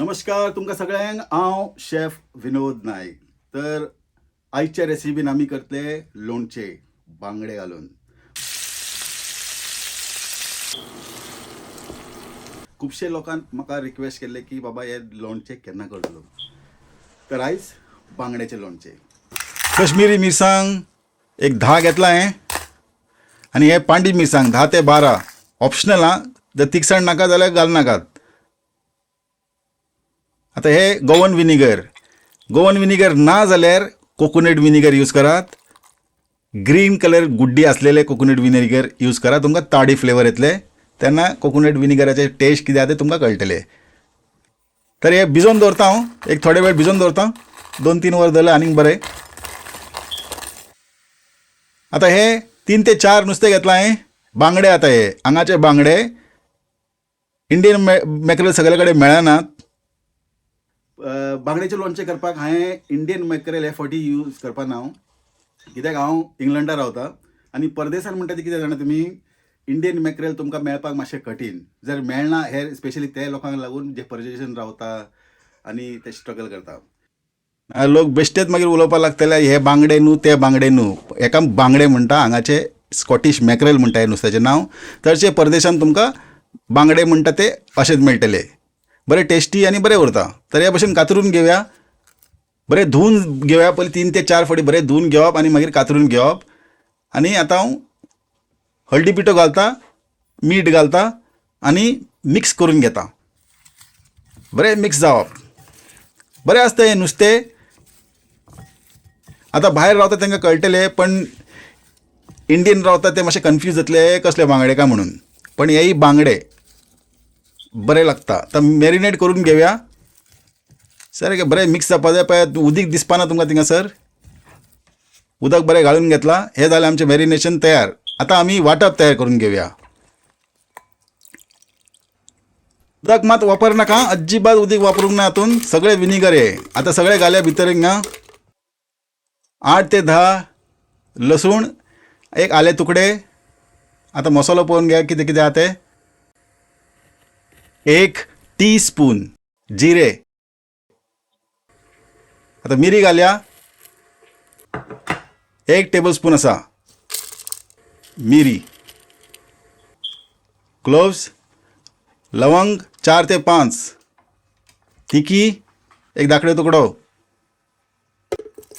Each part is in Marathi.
नमस्कार तुमकां सगळ्यांक हांव शेफ विनोद नाईक. तर आयच्या रेसिपीन आमी करतले लोणचे बांगडे घालून. खुबशे लोकांन म्हाका रिक्वेस्ट केल्ले की बाबा हे लोणचे केन्ना करतलो. तर आयज बांगड्याचे लोणचे. कश्मीरी मिरसांग एक 10 घेतला हांवें आनी हे पांडी मिरसांग 10 ते 12 ऑप्शनल आं. जर तिखसाण नाका जाल्यार घाल नाकात. आता हे गोवन विनिगर ना जाल्यार कोकोनट विनिगर यूज करात. ग्रीन कलर गुड्डी असलेले कोकोनट विनिगर यूज करा. तुमकां ताडी फ्लेवर येतले. तेन्ना कोकोनट विनिगराचे टेस्ट कितें आसा तें तुमकां कळटले. तर हे भिजोवन दवरता हांव. एक थोडे वेळ भिजोवन दवरता. 2-3 वर दवरलें आनीक बरें. आता हे 3 ते 4 नुस्तें घेतलां हांवें. बांगडे आता हे हांगाचे बांगडे इंडियन मॅक्रल सगळे कडेन मेळनात. बांगड्याचे लोणचे करपाक हांवें इंडियन मॅक्रल हे फावटी यूज करपा ना. कित्याक हांव इंग्लंडार रावता आनी परदेसांत म्हणटा ते कितें जाणा तुमी, इंडियन मॅक्रल तुमकां मेळपाक मातशें कठीण. जर मेळना हे स्पेशली ते लोकांक लागून जे परदेशांत रावता आनी ते स्ट्रगल करता. लोक बेश्टेच मागीर उलोवपाक लागतले हे बांगडे न्हू ते बांगडे न्हू. एका बांगडे म्हणटा, हांगाचे स्कॉटिश मॅक्रल म्हणटा हे नुस्त्याचें नांव. तरचे परदेशांत तुमकां बांगडे म्हणटा ते अशेंच मेळटले. बरे टेस्टी आनी बरे उरता. तर हे भशेन कातरून घेवया. बरें धुवन घेवया. पयलीं 3 ते 4 फावटी बरें धुवन घेवप आनी मागीर कातरून घेवप. आनी आतां हांव हळदी पिठो घालता, मीठ घालता आनी मिक्स करून घेता. बरें मिक्स जावप. बरें आसता हें नुस्तें. आतां भायर रावता तांकां कळटलें, पण इंडियन रावता ते मातशे कन्फ्यूज जातले कसले बांगडे काय म्हणून. पण हेय बांगडे बरें लागता. आतां मॅरिनेट करून घेवया. सारकें बरें मिक्स जावपा जाय. पळय उदीक दिसपाना तुमकां थिंगासर. उदक बरें घालून घेतलां. हें जालें आमचें मॅरिनेशन तयार. आतां आमी वांटप तयार करून घेवया. उदक मात वापरनाका, अजिबात उदीक वापरूंक ना. हातून सगळें विनिगर हे. आतां सगळें घाल्या भितर हिंगा 8 ते 10 लसूण, एक आले तुकडे. आतां मसालो पळोवन घ्या कितें कितें आहा तें. 1 टीस्पून जिरे. आता मिरी घालया. 1 टेबलस्पून आसा मिरी. क्लोव्स, लवंग 4 ते 5, तिकी एक धाकटो तुकडो.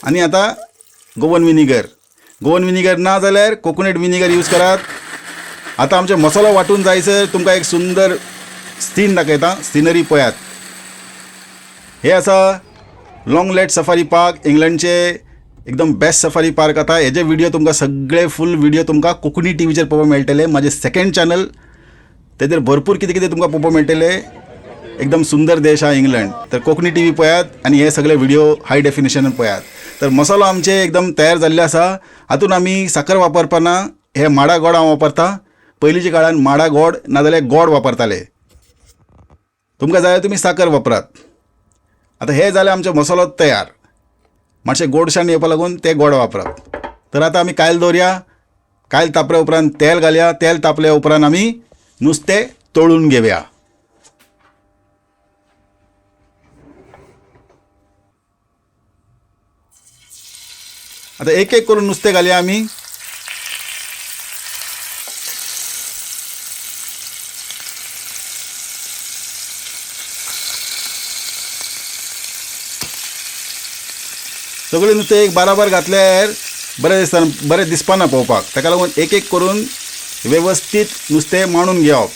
आनी आतां गोवन विनिगर ना जाल्यार कोकोनट विनिगर यूज करात. आतां आमचो मसालो वांटून जायसर तुमकां एक सुंदर सीन दाखयता. सिनरी पळयात. हे आसा लॉंगलेट सफारी पार्क. इंग्लंडचे एकदम बेस्ट सफारी पार्क. आता हेजे व्हिडिओ तुमकां सगळे फूल व्हिडिओ तुमकां कोंकणी टीव्हीचेर पळोवपाक मेळटले. म्हाजें सेकंड चॅनल, तेजेर भरपूर कितें कितें तुमकां पळोवपाक मेळटले. एकदम सुंदर देश हा इंग्लंड. तर कोंकणी टीव्ही पळयात आनी हे सगळे व्हिडिओ हाय डेफिनेशनान पळयात. तर मसालो आमचे एकदम तयार जाल्ले आसा. हातून आमी साखर वापरपाना. हे माडा गोड हांव वापरता. पयलींच्या काळान माडा गोड नाजाल्यार गोड वापरताले. तुमकां जाय तुमी साखर वापरात. आतां हे जालें आमचो मसालो तयार. मातशें गोडशान येवपा लागून ते गोड वापरप. तर आतां आमी कायल दवरया. कायल तापल्या उपरांत तेल घालया. तेल तापल्या उपरांत आमी नुस्तें तळून घेवया. आतां एक एक करून नुस्तें घालया आमी. सगळें नुस्तें एक बाराबर घातल्यार बरें दिसपाना पळोवपाक. ताका लागून एक एक करून वेवस्थीत नुस्तें मांडून घेवप.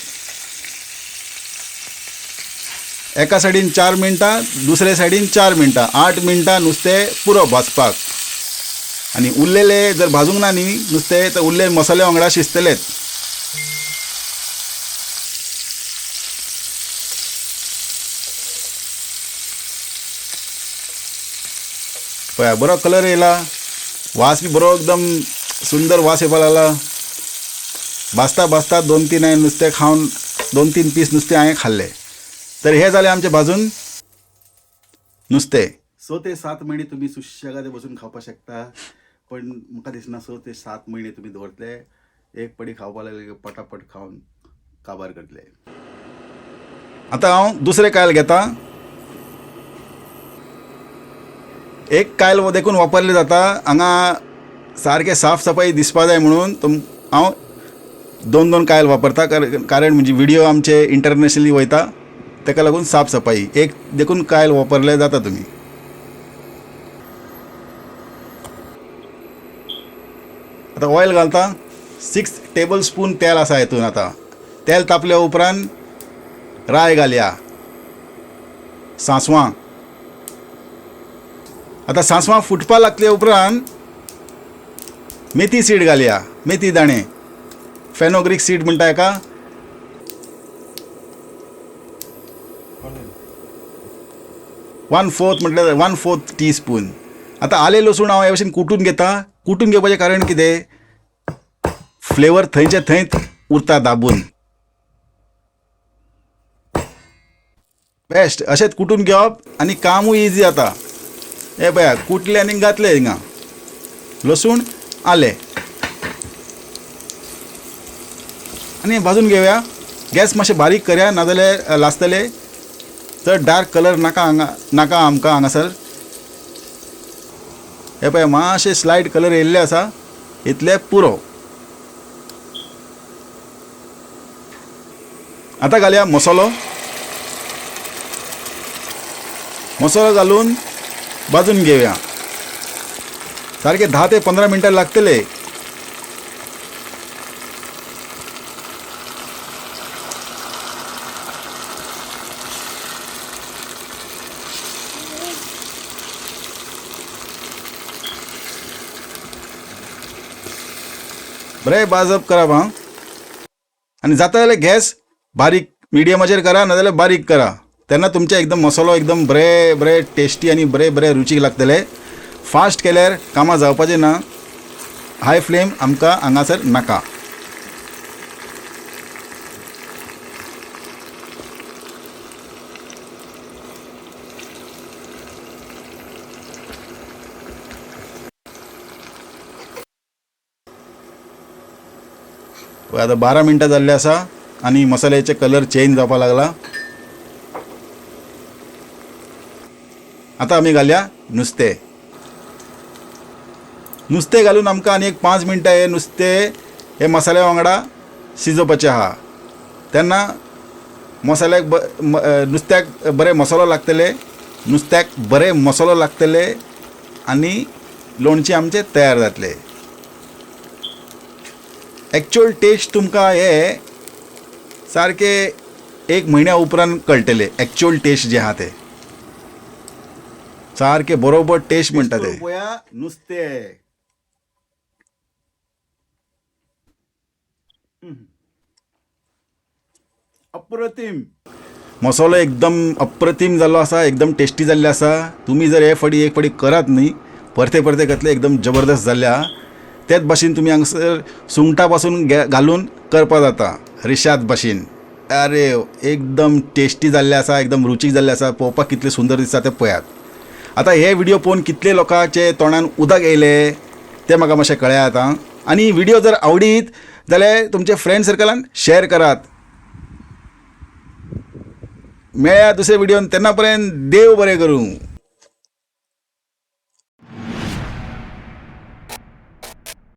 एका सायडीन 4 मिनटां, दुसरे सायडीन 4 मिनटां, 8 मिनटां नुस्तें पुरो भाजपाक. आनी उरलेले जर भाजूंक ना न्ही नुस्तें तर उरले मसाले वांगडा शिजतलेच. पळय बरो कलर येयला. वास बी बरो एकदम सुंदर वास येवपाक लागला. भाजता भाजता 2-3 हांवें नुस्तें खावन 2-3 पीस नुस्तें हांवें खाल्ले. तर हे जालें आमचें भाजून नुस्तें. 6 ते 7 म्हयने तुमी सुशेगाद बसून खावपाक शकता. पण म्हाका दिसना 6 ते 7 म्हयने तुमी दवरतले. एक पडी खावपाक लागले पटापट खावन काबार करतले. आतां हांव दुसरें कायल घेता. एक कायल देखून वापरले जाता हांगा सारके साफ सफाई दिसपा जाय म्हणून हांव दोन दोन कायल वापरता कारण म्हणजे व्हिडिओ आमचे इंटरनॅशनली वयता ताका लागून साफ सफाई एक देखून कायल वापरले जाता तुम्ही. आता ऑयल घालता 6 टेबलस्पून तेल आसा हेतून. आता तेल तापल्या उपरांत राय घालया, सांसवां. आता सांसवां फुटपा लागले उपरांत मेथी सीड घालया, मेथी दाणे, फेनोग्रीक सीड म्हणटा हेका. One fourth teaspoon. आता आले लसूण हांव हे भशेन कुटून घेता. कुटून घेवपाचें कारण कितें, फ्लेवर थंयचे थंयच उरता दाबून. बेस्ट अशेंच कुटून घेवप आनी कामूय इजी जाता. हे पळया कुटले आनी घातले हिंगा लसूण आले आनी भाजून घेवया. गॅस मातशें बारीक करया नाजाल्यार लासतले. चड डार्क कलर नाका आमकां हांगासर. हे पळय मातशे स्लायट कलर येयल्ले आसा, इतले पुरो. आता घालया मसालो. मसालो घालून भाजून घेवया. सारखे 10 ते 15 मिनटां लागतले. बरें भाजप करप हां. आनी जाता जाल्यार गॅस बारीक मिडियमाचेर करा नाजाल्यार बारीक करा. तेन्ना तुमचे एकदम मसालो एकदम बरे टेस्टी आनी बरे रुचीक लागतले. फास्ट केल्यार कामां जावपाचें ना. हाय फ्लेम आमकां हांगासर नाका. आता 12 मिनटां जाल्ले आसा आनी मसाल्याचे कलर चेंज जावपाक लागला. आता आमी घालया नुस्तें. नुस्तें घालून आमकां आनी एक 5 मिनटां हे नुस्तें हे मसाल्या वांगडा शिजोवपाचें आहा. तेन्ना मसाल्याक नुस्त्याक बरे मसालो लागतले, नुस्त्याक बरे मसालो लागतले आनी लोणचें आमचें तयार जातलें. एक्चुअल टेस्ट तुमकां हे सारके 1 म्हयन्या उपरांत कळटले. एक्चुअल टेस्ट जे आहा ते सारके बरोबर टेस्ट म्हणटा ते. पळया नुस्तें अप्रतीम. मसालो एकदम अप्रतीम जाल्लो आसा, एकदम टेस्टी जाल्ले आसा. तुमी जर एक फावटी करात न्ही, परते घातले एकदम जबरदस्त जाल्ल्या. तेच भाशेन तुमी हांगासर सुंगटां पासून घालून करपा जाता रेशाद भाशेन. अरे एकदम टेस्टी जाल्ले आसा, एकदम रुचीक जाल्ले आसा. पळोवपाक कितले सुंदर दिसता ते पळयात. आता हे व्हिडिओ पळोवन कितले लोकांचे तोंडान उदक येयले ते म्हाका मातशें कळयात आं. आनी व्हिडिओ जर आवडीत जाल्यार तुमचे फ्रेंड सर्कलान शेअर करात. मेळया दुसरे व्हिडिओन. तेन्ना पर्यंत देव बरें करूं.